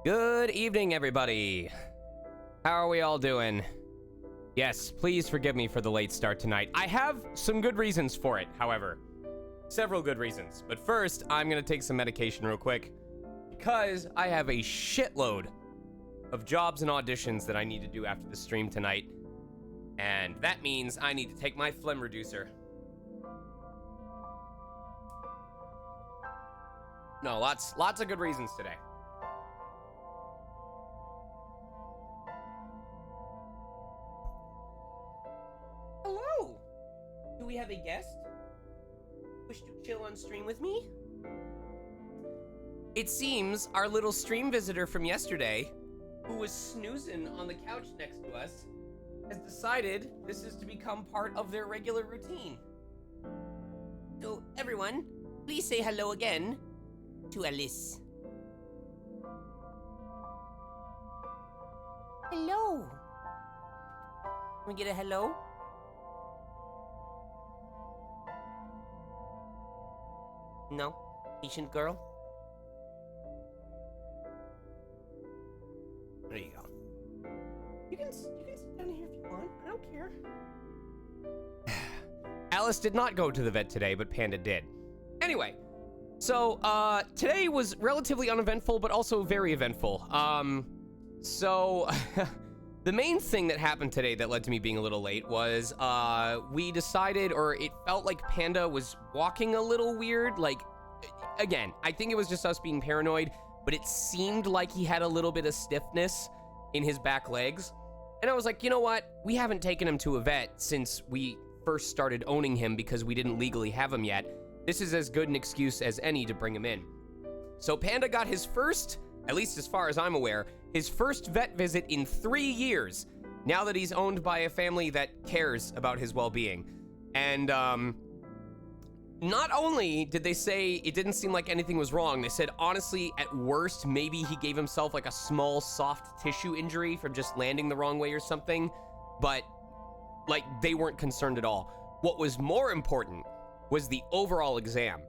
Good evening, everybody. How are we all doing? Yes, please forgive me for the late start tonight. I have some good reasons for it, however. Several good reasons. But first, I'm going to take some medication real quick because I have a shitload of jobs and auditions that I need to do after the stream tonight. And that means I need to take my phlegm reducer. No, lots of good reasons today. Hello! Do we have a guest? Wish to chill on stream with me? It seems our little stream visitor from yesterday, who was snoozing on the couch next to us, has decided this is to become part of their regular routine. So, everyone, please say hello again to Alice. Hello. Can we get a hello? No? Patient girl? There you go. You can sit down here if you want. I don't care. Alice did not go to the vet today, but Panda did. Anyway, so today was relatively uneventful, but also very eventful. So the main thing that happened today that led to me being a little late was we decided, or it felt like Panda was walking a little weird. Like, again, I think it was just us being paranoid, but it seemed like he had a little bit of stiffness in his back legs. And I was like, you know what? We haven't taken him to a vet since we first started owning him because we didn't legally have him yet. This is as good an excuse as any to bring him in. So Panda got his first, at least as far as I'm aware, his first vet visit in 3 years, now that he's owned by a family that cares about his well-being. And not only did they say it didn't seem like anything was wrong, they said, honestly, at worst, maybe he gave himself like a small soft tissue injury from just landing the wrong way or something, but like they weren't concerned at all. What was more important was the overall exam.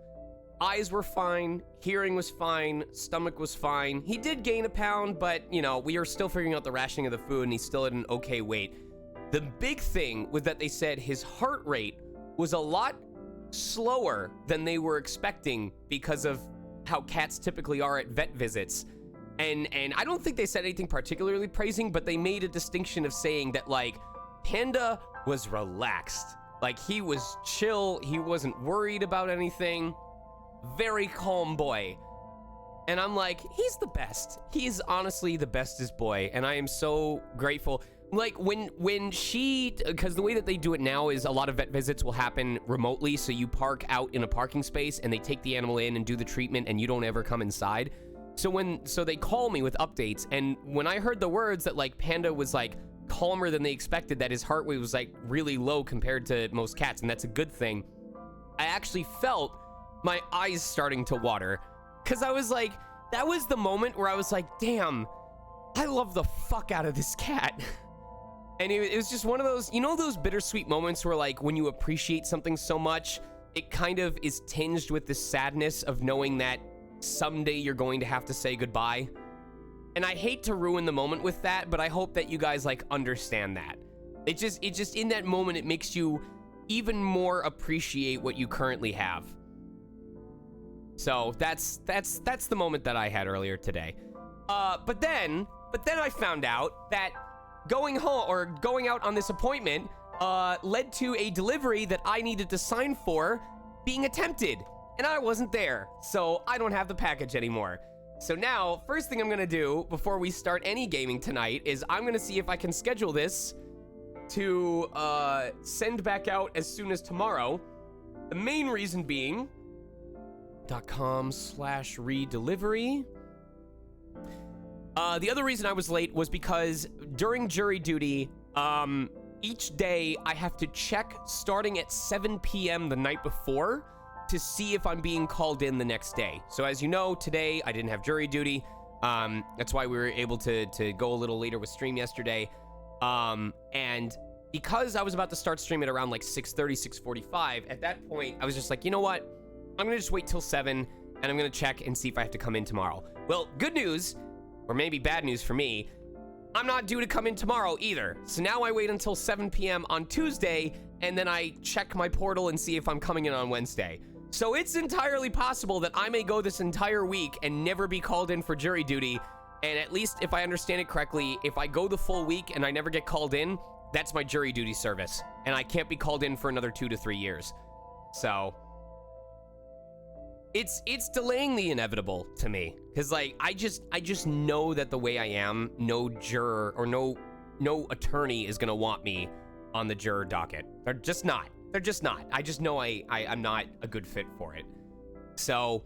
Eyes were fine, hearing was fine, stomach was fine. He did gain a pound, but you know, we are still figuring out the rationing of the food and he's still at an okay weight. The big thing was that they said his heart rate was a lot slower than they were expecting because of how cats typically are at vet visits. And I don't think they said anything particularly praising, but they made a distinction of saying that like Panda was relaxed. Like he was chill, he wasn't worried about anything. Very calm boy. And I'm like, he's the best. He's honestly the bestest boy, and I am so grateful. Like when she, because the way that they do it now is a lot of vet visits will happen remotely, so you park out in a parking space and they take the animal in and do the treatment and you don't ever come inside. So they call me with updates, and when I heard the words that like Panda was like calmer than they expected, that his heart rate was like really low compared to most cats, and that's a good thing, I actually felt my eyes starting to water, because I was like, that was the moment where I was like, damn, I love the fuck out of this cat. And it was just one of those, you know, those bittersweet moments where like when you appreciate something so much, it kind of is tinged with the sadness of knowing that someday you're going to have to say goodbye. And I hate to ruin the moment with that, but I hope that you guys like understand that. It just in that moment, it makes you even more appreciate what you currently have. So that's the moment that I had earlier today. But then I found out that going home or going out on this appointment led to a delivery that I needed to sign for being attempted, and I wasn't there, so I don't have the package anymore. So now, first thing I'm gonna do before we start any gaming tonight is I'm gonna see if I can schedule this to send back out as soon as tomorrow. The main reason being .com/redelivery. The other reason I was late was because during jury duty, each day I have to check starting at 7 p.m. the night before to see if I'm being called in the next day. So as you know, today I didn't have jury duty. That's why we were able to go a little later with stream yesterday. And because I was about to start stream at around like 6:30, 6:45, at that point, I was just like, you know what? I'm gonna just wait till 7 and I'm gonna check and see if I have to come in tomorrow. Well, good news, or maybe bad news for me, I'm not due to come in tomorrow either. So now I wait until 7 p.m. on Tuesday, and then I check my portal and see if I'm coming in on Wednesday. So it's entirely possible that I may go this entire week and never be called in for jury duty. And at least if I understand it correctly, if I go the full week and I never get called in, that's my jury duty service. And I can't be called in for another 2 to 3 years. So it's delaying the inevitable to me, because like I just know that the way I am, no juror or no attorney is gonna want me on the juror docket. They're just not. I just know I'm not a good fit for it. So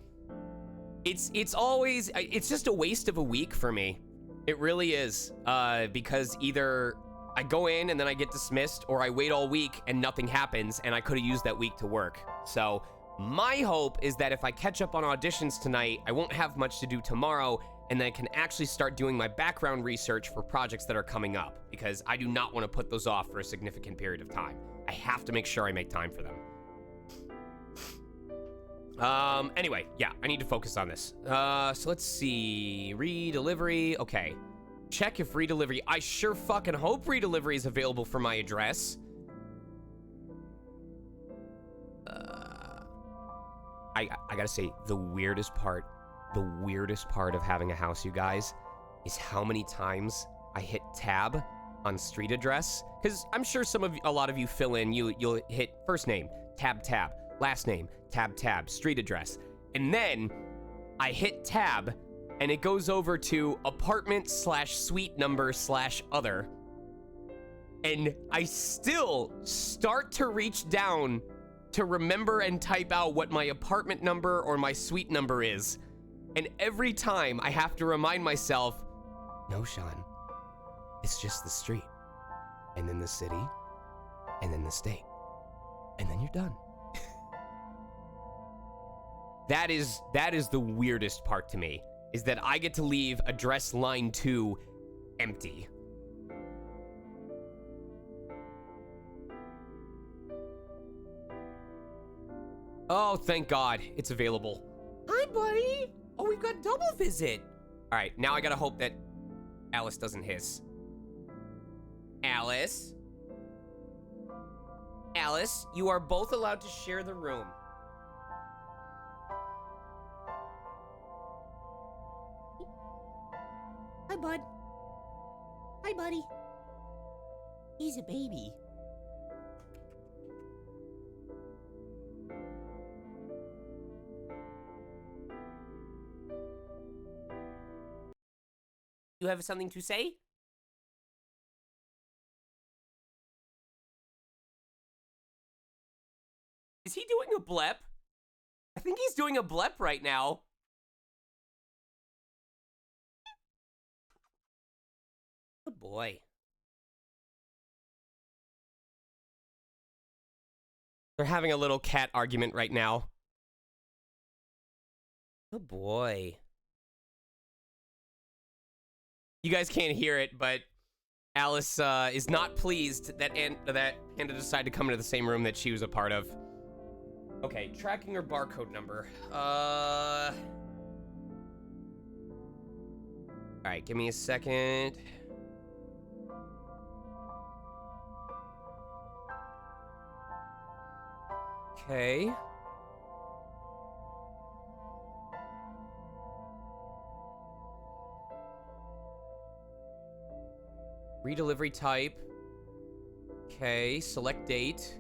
it's just a waste of a week for me. It really is, because either I go in and then I get dismissed, or I wait all week and nothing happens and I could have used that week to work. So my hope is that if I catch up on auditions tonight, I won't have much to do tomorrow, and then I can actually start doing my background research for projects that are coming up, because I do not want to put those off for a significant period of time. I have to make sure I make time for them. Anyway, yeah, I need to focus on this. So let's see. Redelivery. Okay. Check if redelivery. I sure fucking hope redelivery is available for my address. I gotta say, the weirdest part of having a house, you guys, is how many times I hit tab on street address. Because I'm sure a lot of you fill in, you'll hit first name, tab, last name, tab, street address. And then I hit tab and it goes over to apartment/suite number/other. And I still start to reach down to remember and type out what my apartment number or my suite number is. And every time I have to remind myself, no, Sean, it's just the street, and then the city, and then the state, and then you're done. That is the weirdest part to me, is that I get to leave address line 2 empty. Oh, thank God, it's available. Hi, buddy. Oh, we've got double visit. All right, now I gotta hope that Alice doesn't hiss. Alice? Alice, you are both allowed to share the room. Hi, bud. Hi, buddy. He's a baby. You have something to say? Is he doing a blep? I think he's doing a blep right now. Good boy. They're having a little cat argument right now. Good boy. You guys can't hear it, but Alice is not pleased that Panda decided to come into the same room that she was a part of. Okay, tracking her barcode number. All right, give me a second. Okay. Redelivery type. Okay, select date.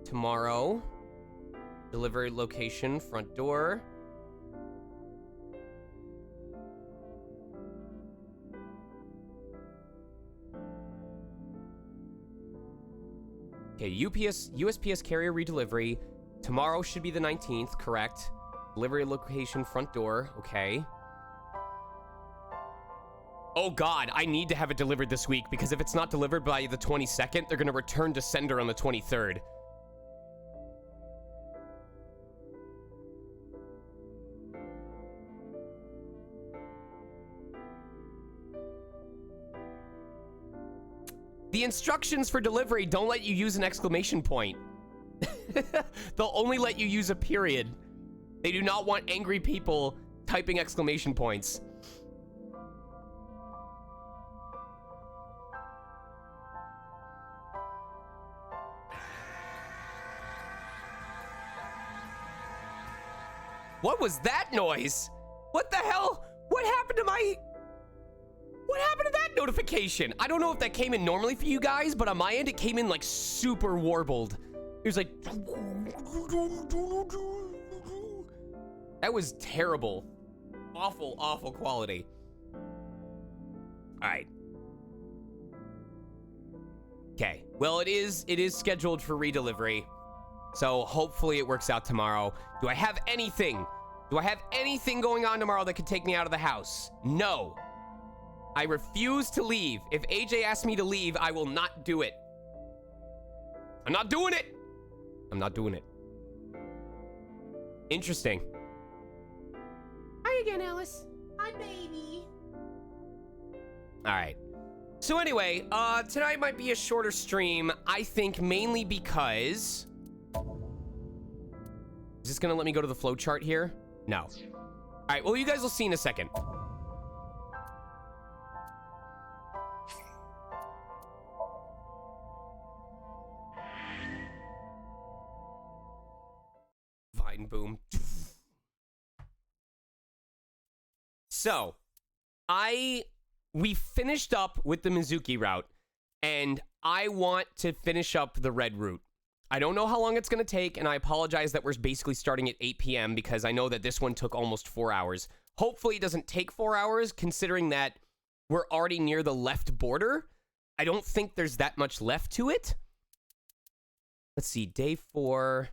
Tomorrow. Delivery location, front door. Okay, USPS carrier redelivery. Tomorrow should be the 19th, correct. Delivery location, front door, okay. Oh God, I need to have it delivered this week because if it's not delivered by the 22nd, they're gonna return to sender on the 23rd. The instructions for delivery don't let you use an exclamation point. They'll only let you use a period. They do not want angry people typing exclamation points. What was that noise? What the hell? What happened to that notification? I don't know if that came in normally for you guys, but on my end, it came in like super warbled. It was like... That was terrible. Awful, awful quality. All right. Okay. Well, it is scheduled for redelivery. So hopefully it works out tomorrow. Do I have anything? Do I have anything going on tomorrow that could take me out of the house? No. I refuse to leave. If AJ asks me to leave, I will not do it. I'm not doing it. I'm not doing it. Interesting. Hi again, Alice. Hi, baby. All right. So anyway, tonight might be a shorter stream. I think mainly because... Is this gonna let me go to the flowchart here? No. All right, well, you guys will see in a second. Vine boom. So, we finished up with the Mizuki route, and I want to finish up the red route. I don't know how long it's going to take, and I apologize that we're basically starting at 8 p.m. because I know that this one took almost 4 hours. Hopefully it doesn't take 4 hours, considering that we're already near the left border. I don't think there's that much left to it. Let's see, day 4.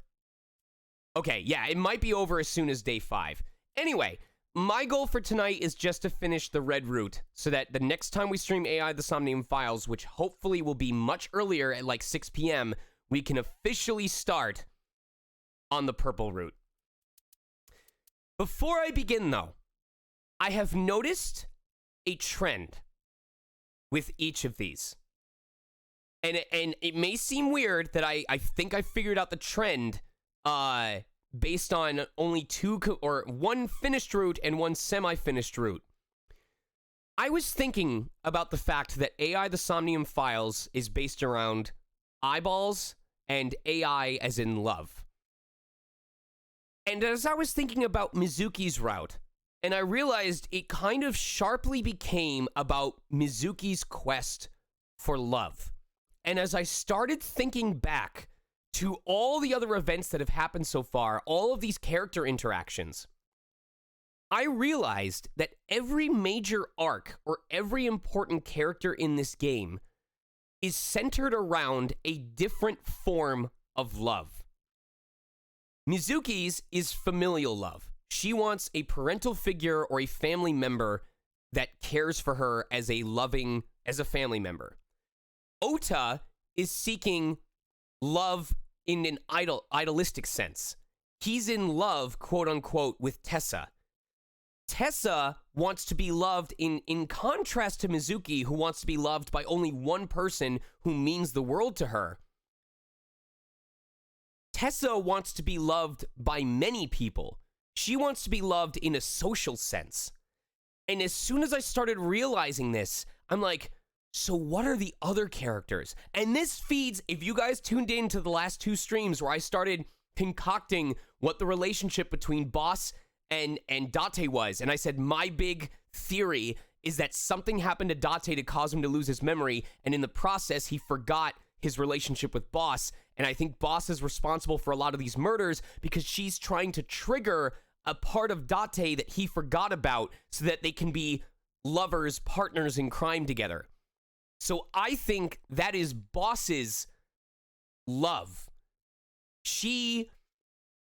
Okay, yeah, it might be over as soon as day 5. Anyway, my goal for tonight is just to finish the red route so that the next time we stream AI the Somnium Files, which hopefully will be much earlier at like 6 p.m., we can officially start on the purple route. Before I begin, though, I have noticed a trend with each of these. And it may seem weird that I think I figured out the trend based on only one finished route and one semi-finished route. I was thinking about the fact that AI the Somnium Files is based around eyeballs and AI as in love. And as I was thinking about Mizuki's route, and I realized it kind of sharply became about Mizuki's quest for love. And as I started thinking back to all the other events that have happened so far, all of these character interactions, I realized that every major arc or every important character in this game is centered around a different form of love. Mizuki's is familial love. She wants a parental figure or a family member that cares for her as a family member. Ota is seeking love in an idealistic sense. He's in love, quote unquote, with Tessa. Tessa wants to be loved in contrast to Mizuki, who wants to be loved by only one person who means the world to her. Tessa wants to be loved by many people. She wants to be loved in a social sense. And as soon as I started realizing this, I'm like, so what are the other characters? And this feeds, if you guys tuned in to the last two streams where I started concocting what the relationship between Boss and Date was, and I said my big theory is that something happened to Date to cause him to lose his memory, and in the process he forgot his relationship with Boss, and I think Boss is responsible for a lot of these murders because she's trying to trigger a part of Date that he forgot about so that they can be lovers, partners in crime together. So I think that is Boss's love.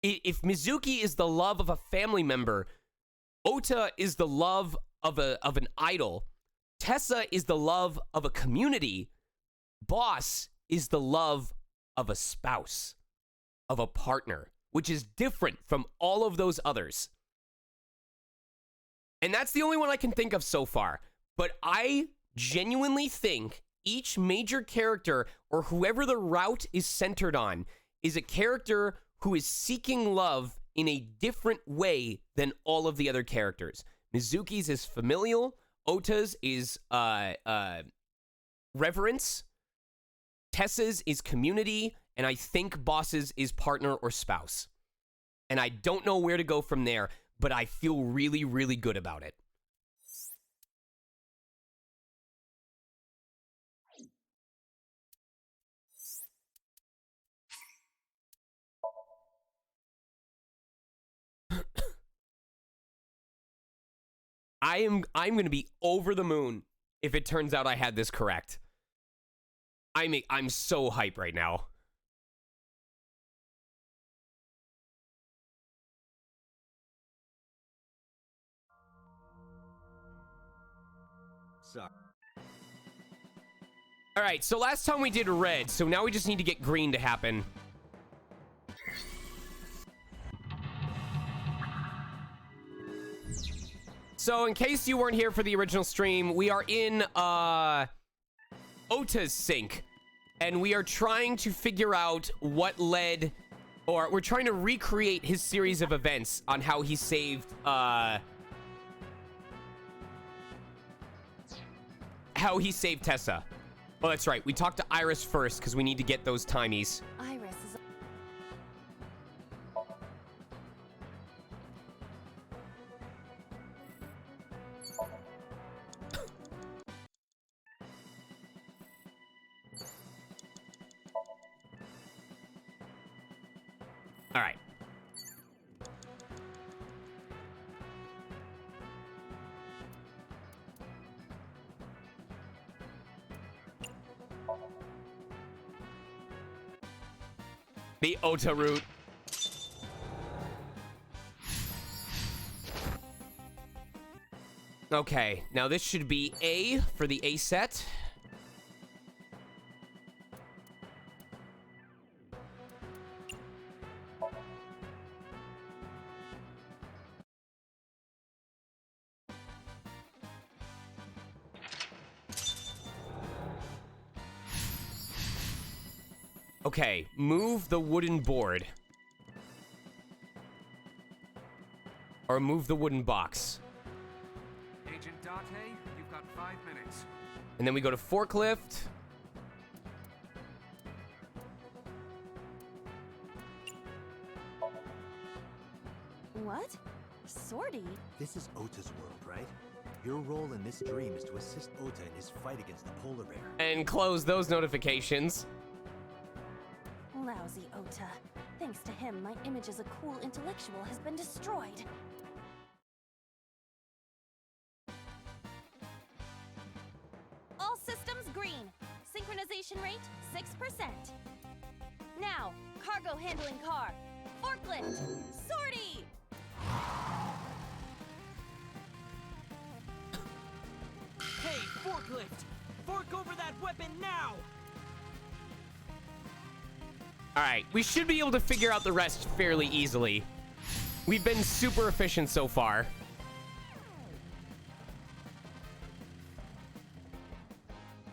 If Mizuki is the love of a family member, Ota is the love of an idol, Tessa is the love of a community, Boss is the love of a spouse, of a partner, which is different from all of those others. And that's the only one I can think of so far. But I genuinely think each major character, or whoever the route is centered on, is a character who is seeking love in a different way than all of the other characters. Mizuki's is familial, Ota's is reverence, Tessa's is community, and I think Boss's is partner or spouse. And I don't know where to go from there, but I feel really, really good about it. I'm going to be over the moon if it turns out I had this correct. I'm so hyped right now. Sorry. All right, so last time we did red, so now we just need to get green to happen. So in case you weren't here for the original stream, we are in Ota's sink, and we are trying to figure out what led, or we're trying to recreate his series of events on how he saved Tessa. Oh, that's right. We talked to Iris first because we need to get those timies. Iris is. All right. The Ota route. Okay, now this should be A for the A set. Okay, move the wooden board. Or move the wooden box. Agent Date, you've got 5 minutes. And then we go to forklift. What? Sortie? This is Ota's world, right? Your role in this dream is to assist Ota in his fight against the polar bear. And close those notifications. Lousy Ota. Thanks to him, my image as a cool intellectual has been destroyed. All systems green. Synchronization rate, 6%. Now, cargo handling car. Forklift. Sortie! Hey, forklift! Fork over that weapon now! Alright, we should be able to figure out the rest fairly easily. We've been super efficient so far.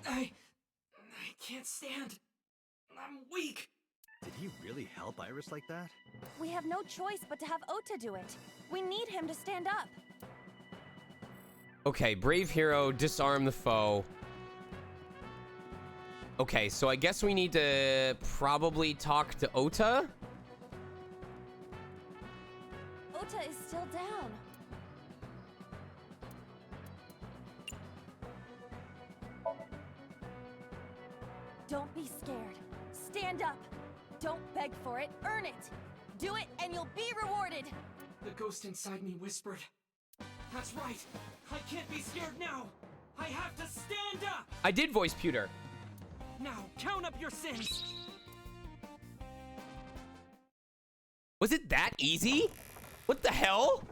I can't stand. I'm weak. Did he really help Iris like that? We have no choice but to have Ota do it. We need him to stand up. Okay, brave hero, disarm the foe. Okay, so I guess we need to probably talk to Ota. Ota is still down. Don't be scared. Stand up. Don't beg for it, earn it. Do it and you'll be rewarded. The ghost inside me whispered. That's right. I can't be scared now. I have to stand up. I did voice Pewter. Now, count up your sins. Was it that easy? What the hell?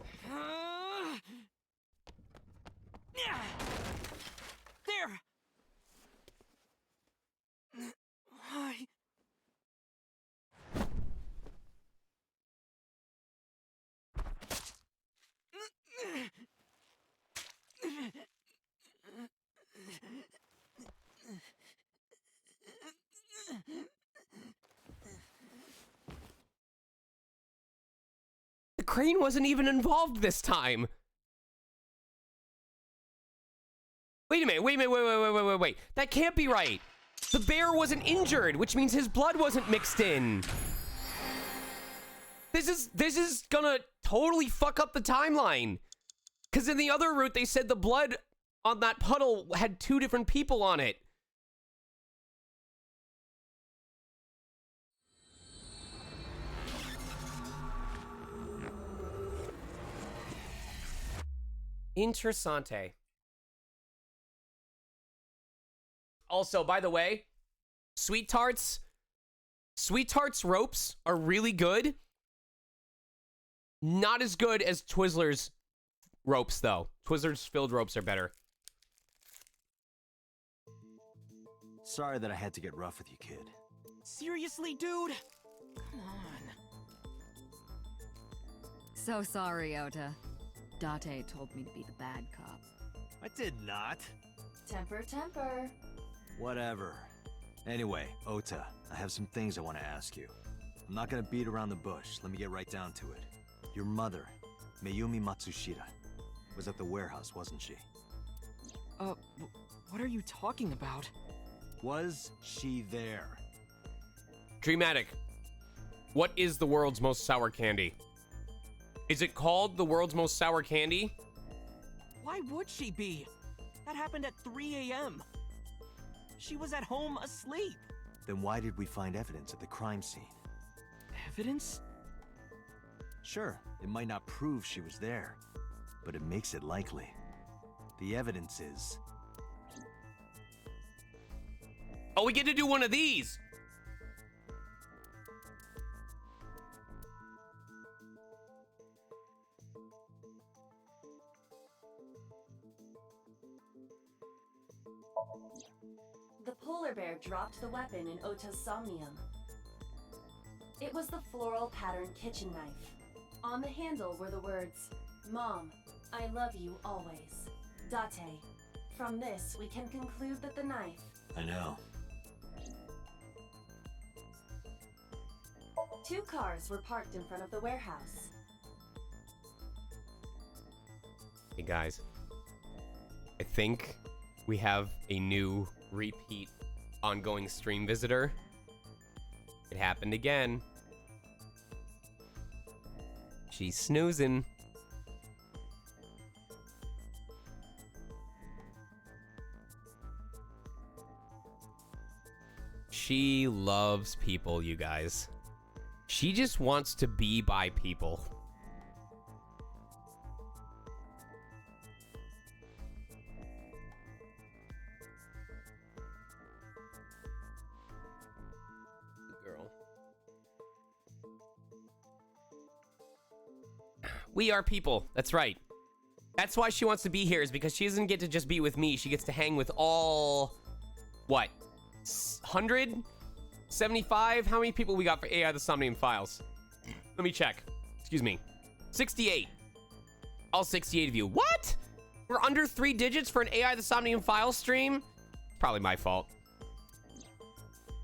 There. I... The crane wasn't even involved this time. Wait a minute, wait. That can't be right. The bear wasn't injured, which means his blood wasn't mixed in. This is gonna totally fuck up the timeline. Because in the other route, they said the blood on that puddle had 2 different people on it. Interessante. Also, by the way, Sweet Tarts ropes are really good. Not as good as Twizzlers ropes, though. Twizzlers filled ropes are better. Sorry that I had to get rough with you, kid. Seriously, dude? Come on. So sorry, Ota. Date told me to be the bad cop. I did not. Temper, temper. Whatever. Anyway, Ota, I have some things I want to ask you. I'm not gonna beat around the bush. Let me get right down to it. Your mother, Mayumi Matsushita, was at the warehouse, wasn't she? What are you talking about? Was she there? Dreamatic. What is the world's most sour candy? Is it called the world's most sour candy? Why would she be? That happened at 3 a.m. She was at home asleep. Then why did we find evidence at the crime scene? Evidence? Sure, it might not prove she was there, but it makes it likely. The evidence is... Oh, we get to do one of these. The polar bear dropped the weapon in Ota's Somnium. It was the floral pattern kitchen knife. On the handle were the words, "Mom, I love you always. Date." From this, we can conclude that the knife... I know. 2 cars were parked in front of the warehouse. Hey guys, I think we have a new repeat ongoing stream visitor. It happened again. She's snoozing. She loves people, you guys. She just wants to be by people. Girl. We are people. That's right. That's why she wants to be here, is because she doesn't get to just be with me. She gets to hang with all... What? 175? How many people we got for AI the Somnium files? Let me check. Excuse me. 68. All 68 of you. What? We're under 3 digits for an AI the Somnium file stream? Probably my fault.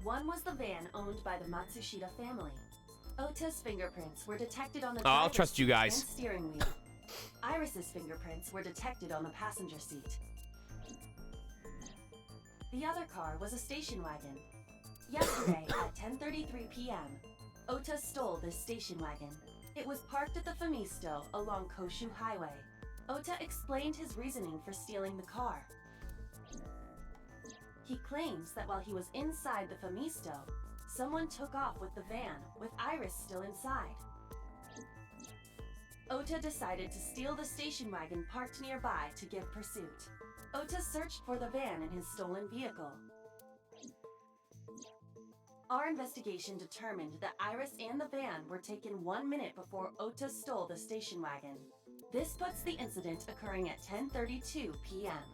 One was the van owned by the Matsushita family. Ota's fingerprints were detected on the I'll driver's trust you seat guys. and steering wheel. Iris's fingerprints were detected on the passenger seat. The other car was a station wagon. Yesterday at 10:33 p.m., Ota stole this station wagon. It was parked at the Famisto along Koshu Highway. Ota explained his reasoning for stealing the car. He claims that while he was inside the Famisto, someone took off with the van, with Iris still inside. Ota decided to steal the station wagon parked nearby to give pursuit. Ota searched for the van in his stolen vehicle. Our investigation determined that Iris and the van were taken 1 minute before Ota stole the station wagon. This puts the incident occurring at 10:32 p.m.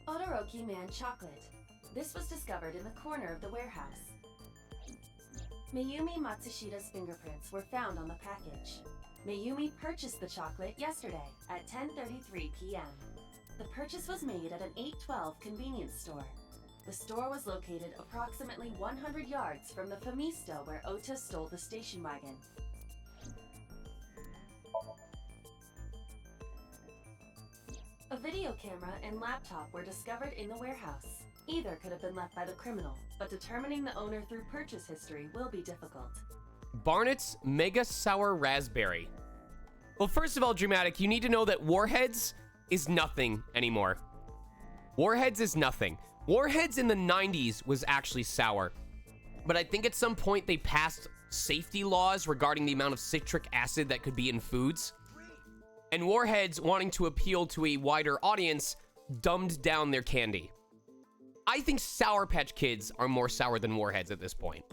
Todoroki Man chocolate. This was discovered in the corner of the warehouse. Mayumi Matsushita's fingerprints were found on the package. Mayumi purchased the chocolate yesterday at 10:33 p.m. The purchase was made at an 812 convenience store. The store was located approximately 100 yards from the Famisto where Ota stole the station wagon. A video camera and laptop were discovered in the warehouse. Either could have been left by the criminal, but determining the owner through purchase history will be difficult. Barnett's Mega Sour Raspberry. Well, first of all, Dramatic, you need to know that Warheads is nothing anymore. Warheads is nothing. Warheads in the 90s was actually sour. But I think at some point they passed safety laws regarding the amount of citric acid that could be in foods. And Warheads, wanting to appeal to a wider audience, dumbed down their candy. I think Sour Patch Kids are more sour than Warheads at this point.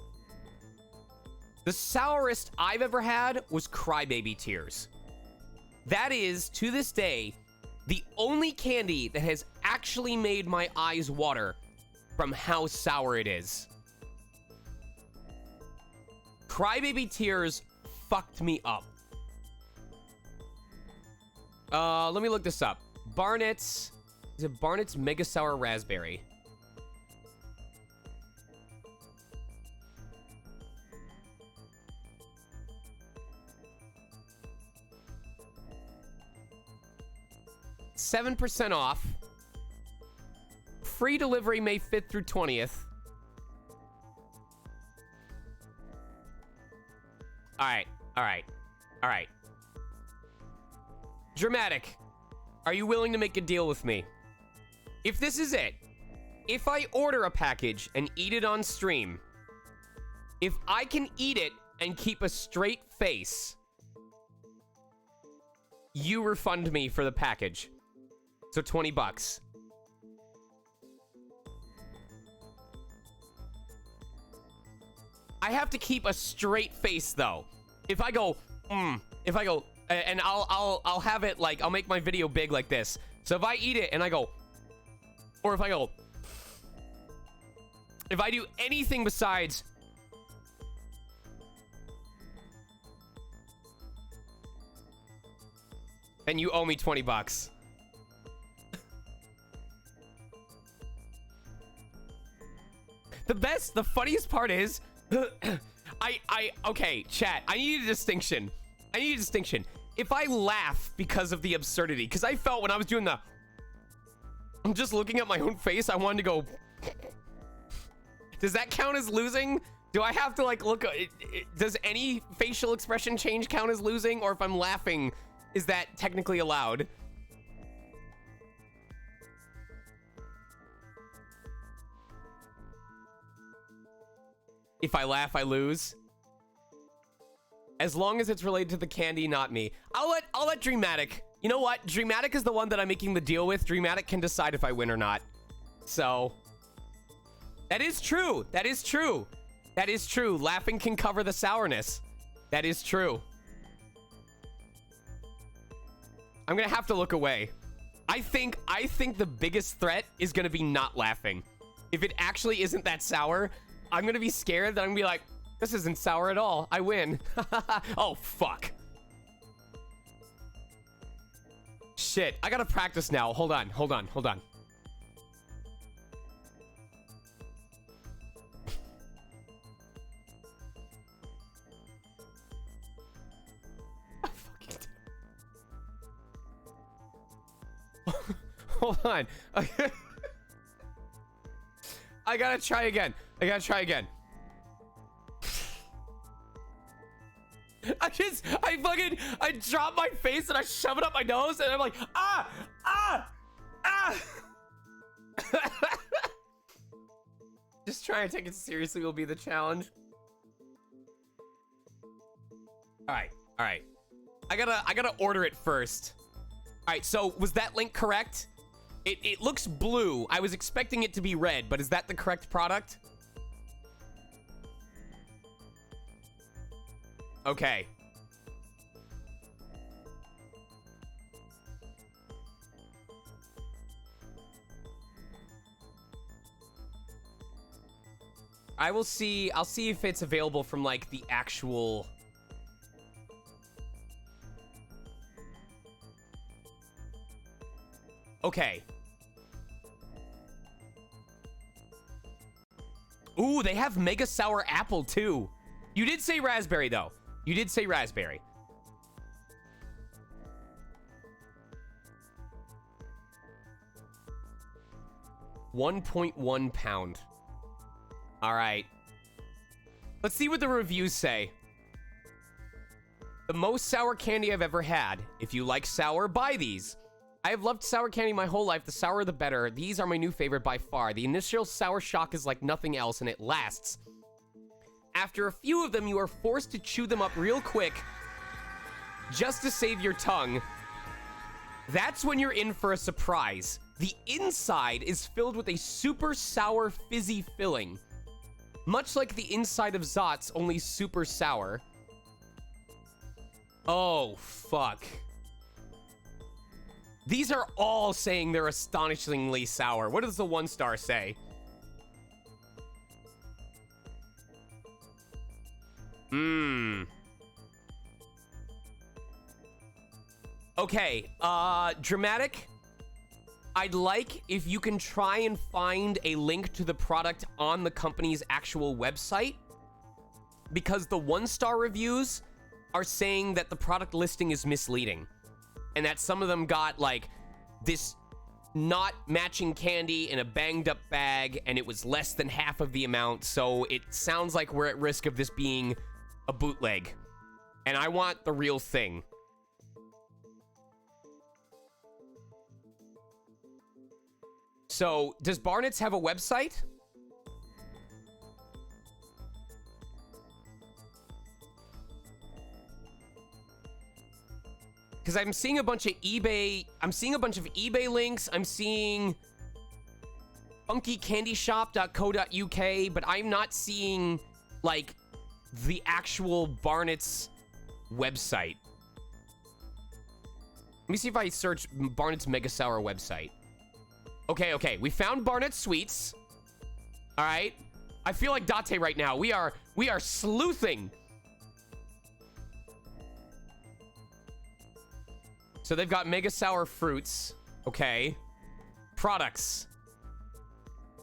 The sourest I've ever had was Crybaby Tears. That is, to this day, the only candy that has actually made my eyes water from how sour it is. Crybaby Tears fucked me up. Let me look this up. Barnett's... Is it Barnett's Mega Sour Raspberry? $7% off. Free delivery May 5th through 20th. Alright, alright, alright. Dramatic, are you willing to make a deal with me? If this is it, if I order a package and eat it on stream, if I can eat it and keep a straight face, you refund me for the package. So 20 bucks. I have to keep a straight face though. If I go, and I'll have it like, I'll make my video big like this. So if I eat it and I go, or if I go, if I do anything besides, then you owe me 20 bucks. the funniest part is, okay, chat, I need a distinction. I need a distinction. If I laugh because of the absurdity, because I felt when I was doing I'm just looking at my own face, I wanted to go, does that count as losing? Do I have to like look, does any facial expression change count as losing? Or if I'm laughing, is that technically allowed? If I laugh, I lose. As long as it's related to the candy, not me. I'll let Dreamatic. You know what? Dreamatic is the one that I'm making the deal with. Dreamatic can decide if I win or not. So that is true. That is true. That is true. Laughing can cover the sourness. That is true. I'm gonna have to look away. I think the biggest threat is gonna be not laughing. If it actually isn't that sour, I'm gonna be scared that I'm gonna be like, this isn't sour at all. I win. Oh, fuck. Shit, I gotta practice now. Hold on. Hold on. I gotta try again. I drop my face and I shove it up my nose and I'm like, ah. Just trying to take it seriously will be the challenge. All right. I gotta order it first. All right, so was that link correct? It looks blue. I was expecting it to be red, but is that the correct product? Okay. I'll see if it's available from like the actual. Okay. Ooh, they have Mega Sour Apple too. You did say raspberry though. You did say raspberry. £1.1 pound. All right. Let's see what the reviews say. The most sour candy I've ever had. If you like sour, buy these. I have loved sour candy my whole life. The sourer, the better. These are my new favorite by far. The initial sour shock is like nothing else, and it lasts. After a few of them, you are forced to chew them up real quick just to save your tongue. That's when you're in for a surprise. The inside is filled with a super sour fizzy filling. Much like the inside of Zots, only super sour. Oh, fuck. These are all saying they're astonishingly sour. What does the 1-star say? Okay, Dramatic. I'd like if you can try and find a link to the product on the company's actual website, because the 1-star reviews are saying that the product listing is misleading and that some of them got like this not matching candy in a banged up bag and it was less than half of the amount. So it sounds like we're at risk of this being a bootleg, and I want the real thing. So, does Barnett's have a website? Because I'm seeing a bunch of eBay. I'm seeing a bunch of eBay links. I'm seeing funkycandyshop.co.uk, but I'm not seeing like the actual Barnett's website. Let me see if I search Barnett's Mega Sour website. Okay, we found Barnett Sweets. All right. I feel like Date right now. We are sleuthing. So they've got Mega Sour Fruits. Okay. Products.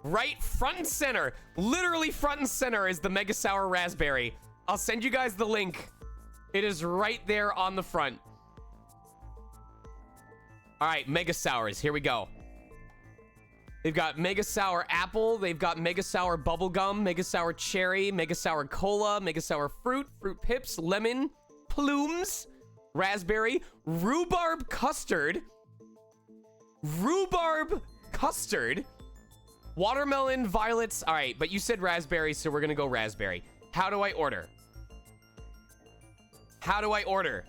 Right front and center. Literally front and center is the Mega Sour Raspberry. I'll send you guys the link. It is right there on the front. All right, Mega Sours. Here we go. They've got Mega Sour Apple. They've got Mega Sour Bubblegum, Mega Sour Cherry, Mega Sour Cola, Mega Sour Fruit, Fruit Pips, Lemon, Plumes, Raspberry, Rhubarb Custard, Rhubarb Custard, Watermelon, Violets. All right, but you said raspberry, so we're going to go raspberry. How do I order? How do I order?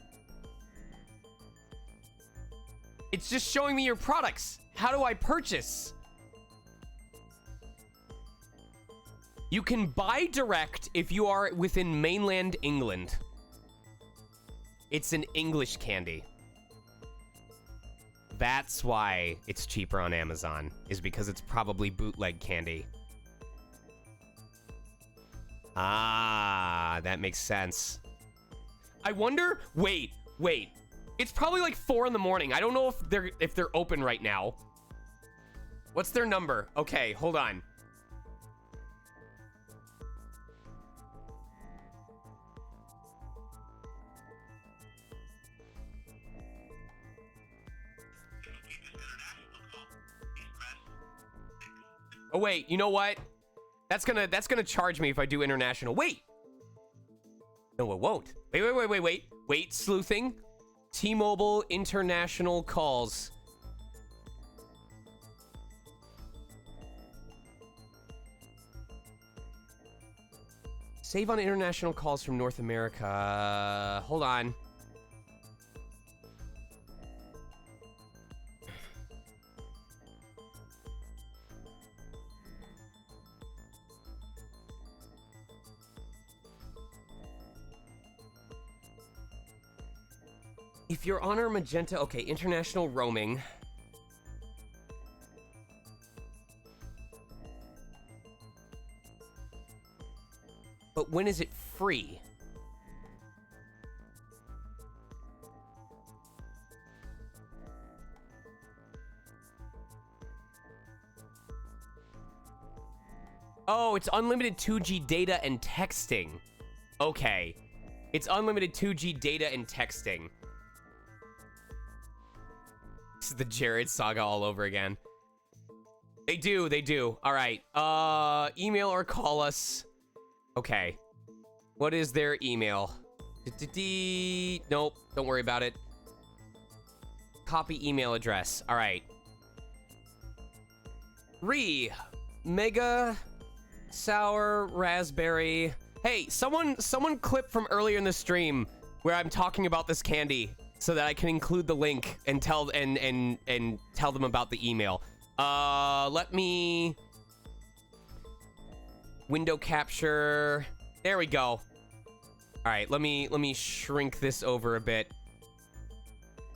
It's just showing me your products. How do I purchase? You can buy direct if you are within mainland England. It's an English candy. That's why it's cheaper on Amazon, is because it's probably bootleg candy. Ah, that makes sense. I wonder, wait. It's probably like 4 in the morning. I don't know if they're open right now. What's their number? Okay, hold on. Oh wait, you know what? That's gonna charge me if I do international. Wait. No, it won't. Wait, sleuthing. T-Mobile international calls. Save on international calls from North America. Hold on. If you're on our Magenta, okay, international roaming. But when is it free? Oh, it's unlimited 2G data and texting. Okay. It's unlimited 2G data and texting. This is the Jared saga all over again. They do. All right. Email or call us. Okay. What is their email? Nope. Don't worry about it. Copy email address. All right. Mega Sour Raspberry. Hey, someone clip from earlier in the stream where I'm talking about this candy, so that I can include the link and tell them about the email. Let me window capture. There we go. All right, let me shrink this over a bit.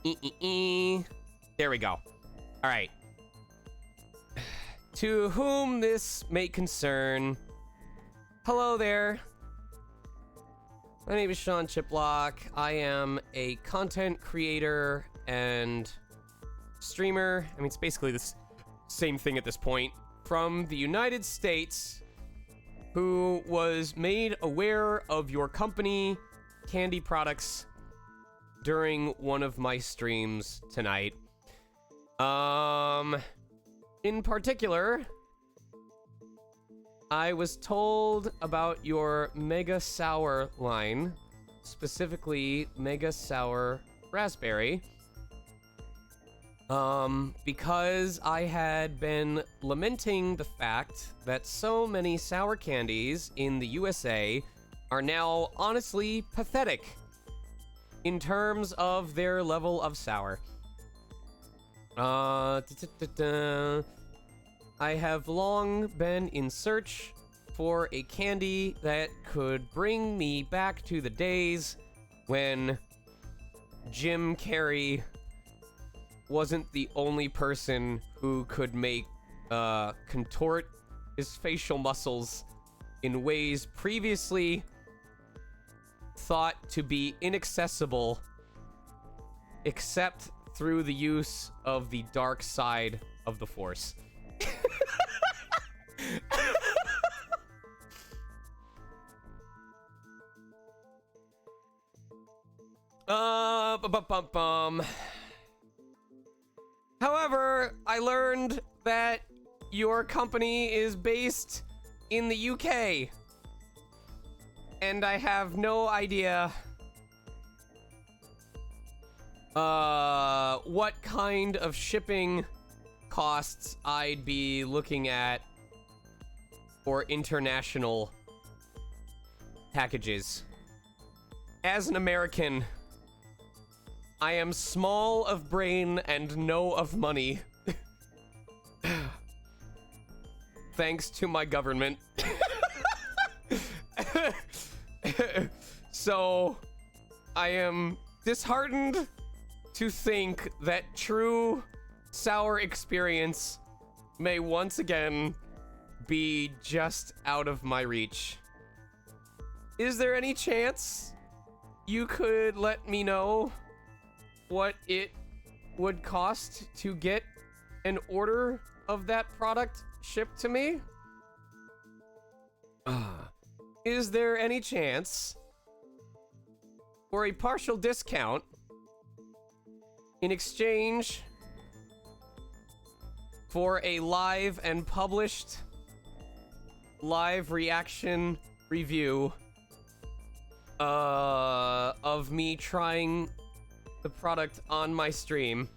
There we go. All right. To whom this may concern. Hello there. My name is Sean Chiplock. I am a content creator and streamer. I mean, it's basically the same thing at this point. From the United States, who was made aware of your company, candy products, during one of my streams tonight. In particular, I was told about your Mega Sour line, specifically Mega Sour Raspberry, because I had been lamenting the fact that so many sour candies in the USA are now honestly pathetic in terms of their level of sour. I have long been in search for a candy that could bring me back to the days when Jim Carrey wasn't the only person who could make contort his facial muscles in ways previously thought to be inaccessible except through the use of the dark side of the Force. Bum. However, I learned that your company is based in the UK. And I have no idea what kind of shipping costs I'd be looking at for international packages. As an American, I am small of brain and no of money. Thanks to my government. So, I am disheartened to think that true sour experience may once again be just out of my reach. Is there any chance you could let me know what it would cost to get an order of that product shipped to me? Is there any chance for a partial discount in exchange for a live and published live reaction review of me trying the product on my stream?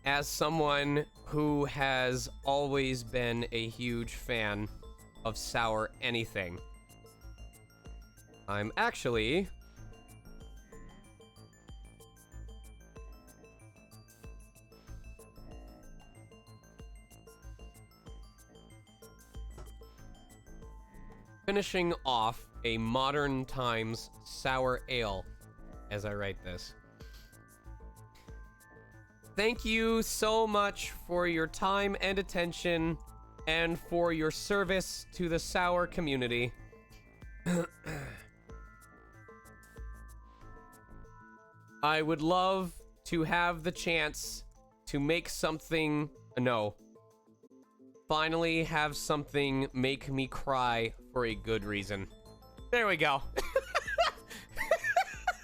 As someone who has always been a huge fan of sour anything, I'm actually finishing off a modern times sour ale as I write this. Thank you so much for your time and attention and for your service to the sour community. I would love to have the chance to make something, finally have something make me cry for a good reason. There we go.